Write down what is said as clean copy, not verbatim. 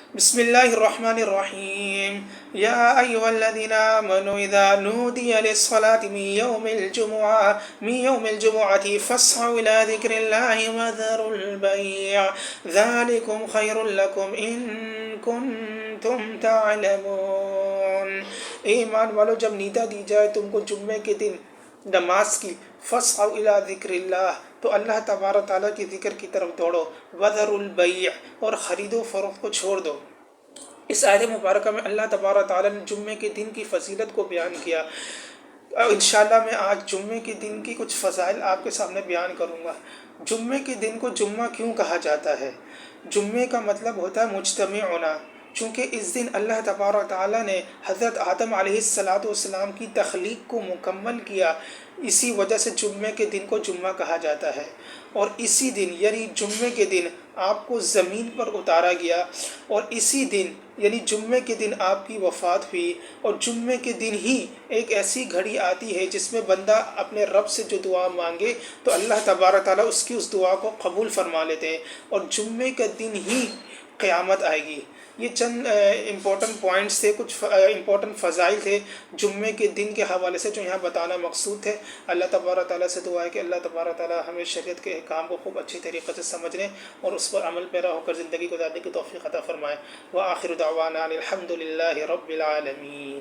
بسم الله الرحمن الرحيم يا أيها الذين آمنوا إذا نودي للصلاة من يوم الجمعة فاسعوا إلى ذكر الله وذروا البيع ذلكم خير لكم إن كنتم تعلمون۔ ایمان والو، جب نیدا دی جائے تم کو جمعے کے دن نماز کی، فاسعوا الی ذکر اللہ، تو اللہ تبارک تعالیٰ کی ذکر کی طرف دوڑو، وذروا البیع، اور خرید و فروخت کو چھوڑ دو۔ اس آیت مبارکہ میں اللہ تبارک تعالیٰ نے جمعے کے دن کی فضیلت کو بیان کیا۔ انشاءاللہ میں آج جمعے کے دن کی کچھ فضائل آپ کے سامنے بیان کروں گا۔ جمعے کے دن کو جمعہ کیوں کہا جاتا ہے؟ جمعے کا مطلب ہوتا ہے مجتمع ہونا، چونکہ اس دن اللہ تبارک تعالیٰ نے حضرت آدم علیہ السلام کی تخلیق کو مکمل کیا، اسی وجہ سے جمعے کے دن کو جمعہ کہا جاتا ہے۔ اور اسی دن یعنی جمعے کے دن آپ کو زمین پر اتارا گیا، اور اسی دن یعنی جمعے کے دن آپ کی وفات ہوئی، اور جمعے کے دن ہی ایک ایسی گھڑی آتی ہے جس میں بندہ اپنے رب سے جو دعا مانگے تو اللہ تبارک تعالیٰ اس کی اس دعا کو قبول فرما لیتے ہیں، اور جمعے کے دن ہی قیامت آئے گی۔ یہ چند امپورٹنٹ پوائنٹس تھے، کچھ امپورٹنٹ فضائل تھے جمعے کے دن کے حوالے سے جو یہاں بتانا مقصود تھے۔ اللہ تبارک تعالیٰ سے دعا ہے کہ اللہ تبارک تعالیٰ ہمیں شریعت کے احکام کو خوب اچھی طریقے سے سمجھنے اور اس پر عمل پیرا ہو کر زندگی گزارنے کی توفیق عطا فرمائے۔ وآخر دعوانا الحمد للہ رب العالمین۔